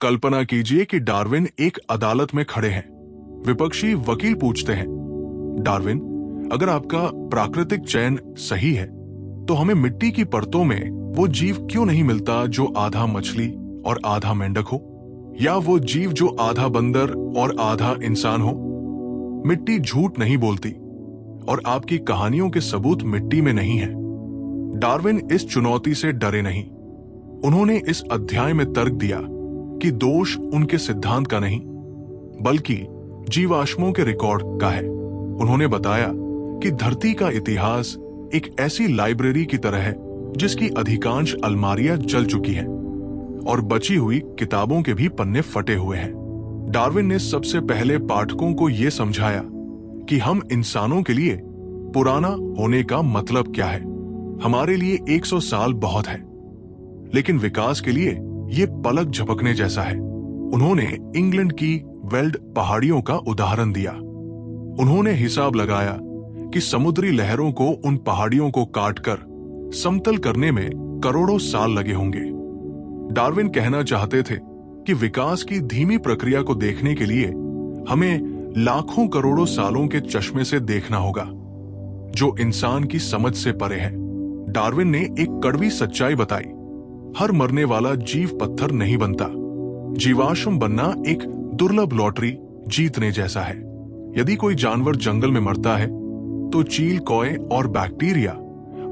कल्पना कीजिए कि डार्विन एक अदालत में खड़े हैं। विपक्षी वकील पूछते हैं, डार्विन, अगर आपका प्राकृतिक चयन सही है तो हमें मिट्टी की परतों में वो जीव क्यों नहीं मिलता जो आधा मछली और आधा मेंढक हो, या वो जीव जो आधा बंदर और आधा इंसान हो। मिट्टी झूठ नहीं बोलती और आपकी कहानियों के सबूत मिट्टी में नहीं है। डार्विन इस चुनौती से डरे नहीं। उन्होंने इस अध्याय में तर्क दिया कि दोष उनके सिद्धांत का नहीं बल्कि जीवाश्मों के रिकॉर्ड का है। उन्होंने बताया कि धरती का इतिहास एक ऐसी लाइब्रेरी की तरह है जिसकी अधिकांश अलमारियां जल चुकी हैं और बची हुई किताबों के भी पन्ने फटे हुए हैं। डार्विन ने सबसे पहले पाठकों को यह समझाया कि हम इंसानों के लिए पुराना होने का मतलब क्या है। हमारे लिए 100 साल बहुत है, लेकिन विकास के लिए ये पलक झपकने जैसा है। उन्होंने इंग्लैंड की वेल्ड पहाड़ियों का उदाहरण दिया। उन्होंने हिसाब लगाया कि समुद्री लहरों को उन पहाड़ियों को काटकर समतल करने में करोड़ों साल लगे होंगे। डार्विन कहना चाहते थे कि विकास की धीमी प्रक्रिया को देखने के लिए हमें लाखों करोड़ों सालों के चश्मे से देखना होगा, जो इंसान की समझ से परे है। डार्विन ने एक कड़वी सच्चाई बताई, हर मरने वाला जीव पत्थर नहीं बनता। जीवाश्म बनना एक दुर्लभ लॉटरी जीतने जैसा है। यदि कोई जानवर जंगल में मरता है तो चील, कौए और बैक्टीरिया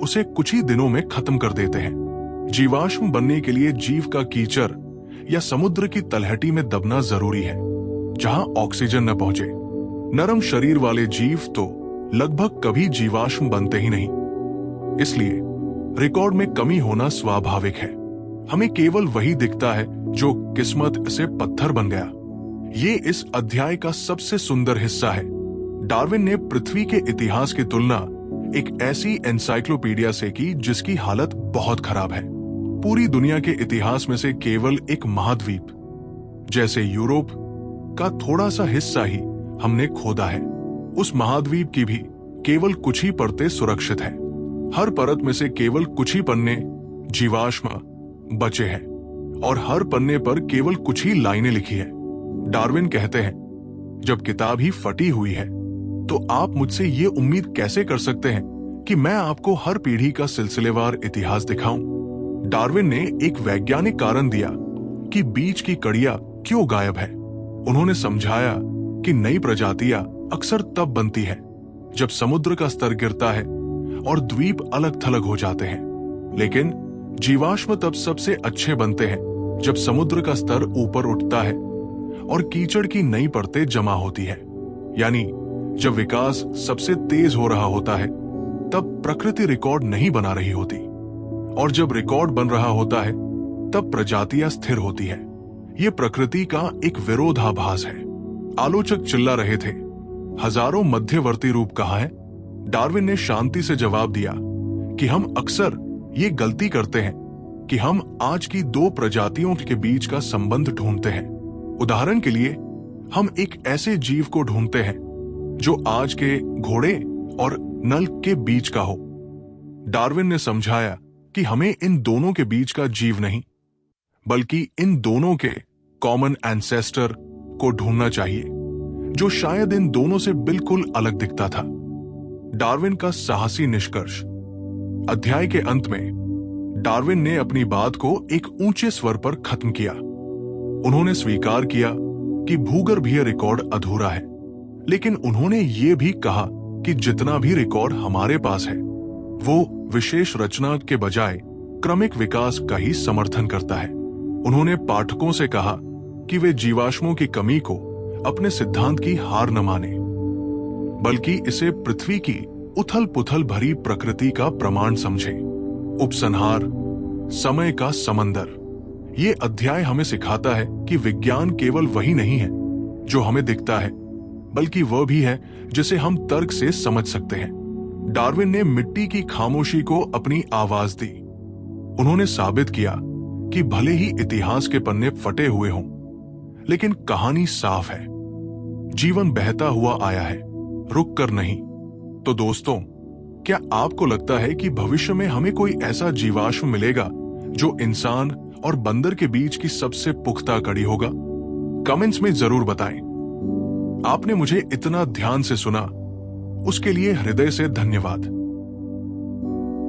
उसे कुछ ही दिनों में खत्म कर देते हैं। जीवाश्म बनने के लिए जीव का कीचड़ या समुद्र की तलहटी में दबना जरूरी है, जहां ऑक्सीजन न पहुंचे। नरम शरीर वाले जीव तो लगभग कभी जीवाश्म बनते ही नहीं। इसलिए रिकॉर्ड में कमी होना स्वाभाविक है। हमें केवल वही दिखता है जो किस्मत से पत्थर बन गया। ये इस अध्याय का सबसे सुंदर हिस्सा है। डार्विन ने पृथ्वी के इतिहास की तुलना एक ऐसी एनसाइक्लोपीडिया से की जिसकी हालत बहुत खराब है। पूरी दुनिया के इतिहास में से केवल एक महाद्वीप जैसे यूरोप का थोड़ा सा हिस्सा ही हमने खोदा है। उस महाद्वीप की भी केवल कुछ ही परतें सुरक्षित है। हर परत में से केवल कुछ ही पन्ने जीवाश्म बचे हैं और हर पन्ने पर केवल कुछ ही लाइनें लिखी है। डार्विन कहते हैं, जब किताब ही फटी हुई है तो आप मुझसे ये उम्मीद कैसे कर सकते हैं कि मैं आपको हर पीढ़ी का सिलसिलेवार इतिहास दिखाऊं। डार्विन ने एक वैज्ञानिक कारण दिया कि बीच की कड़ियां क्यों गायब है। उन्होंने समझाया कि नई प्रजातियां अक्सर तब बनती है जब समुद्र का स्तर गिरता है और द्वीप अलग थलग हो जाते हैं, लेकिन जीवाश्म तब सबसे अच्छे बनते हैं जब समुद्र का स्तर ऊपर उठता है और कीचड़ की नई परतें जमा होती है। यानी जब विकास सबसे तेज हो रहा होता है तब प्रकृति रिकॉर्ड नहीं बना रही होती, और जब रिकॉर्ड बन रहा होता है तब प्रजातियां स्थिर होती है। यह प्रकृति का एक विरोधाभास है। आलोचक चिल्ला रहे थे, हजारों मध्यवर्ती रूप कहाँ हैं? डार्विन ने शांति से जवाब दिया कि हम अक्सर ये गलती करते हैं कि हम आज की दो प्रजातियों के बीच का संबंध ढूंढते हैं। उदाहरण के लिए, हम एक ऐसे जीव को ढूंढते हैं जो आज के घोड़े और नल के बीच का हो। डार्विन ने समझाया कि हमें इन दोनों के बीच का जीव नहीं बल्कि इन दोनों के कॉमन एंसेस्टर को ढूंढना चाहिए, जो शायद इन दोनों से बिल्कुल अलग दिखता था। डार्विन का साहसी निष्कर्ष। अध्याय के अंत में डार्विन ने अपनी बात को एक ऊंचे स्वर पर खत्म किया। उन्होंने स्वीकार किया कि भूगर्भीय रिकॉर्ड अधूरा है, लेकिन उन्होंने ये भी कहा कि जितना भी रिकॉर्ड हमारे पास है वो विशेष रचना के बजाय क्रमिक विकास का ही समर्थन करता है। उन्होंने पाठकों से कहा कि वे जीवाश्मों की कमी को अपने सिद्धांत की हार न माने, बल्कि इसे पृथ्वी की उथल पुथल भरी प्रकृति का प्रमाण समझें। उपसंहार, समय का समंदर। ये अध्याय हमें सिखाता है कि विज्ञान केवल वही नहीं है जो हमें दिखता है, बल्कि वह भी है जिसे हम तर्क से समझ सकते हैं। डार्विन ने मिट्टी की खामोशी को अपनी आवाज दी। उन्होंने साबित किया कि भले ही इतिहास के पन्ने फटे हुए हों, लेकिन कहानी साफ है। जीवन बहता हुआ आया है, रुक कर नहीं। तो दोस्तों, क्या आपको लगता है कि भविष्य में हमें कोई ऐसा जीवाश्म मिलेगा जो इंसान और बंदर के बीच की सबसे पुख्ता कड़ी होगा? कमेंट्स में जरूर बताएं। आपने मुझे इतना ध्यान से सुना, उसके लिए हृदय से धन्यवाद।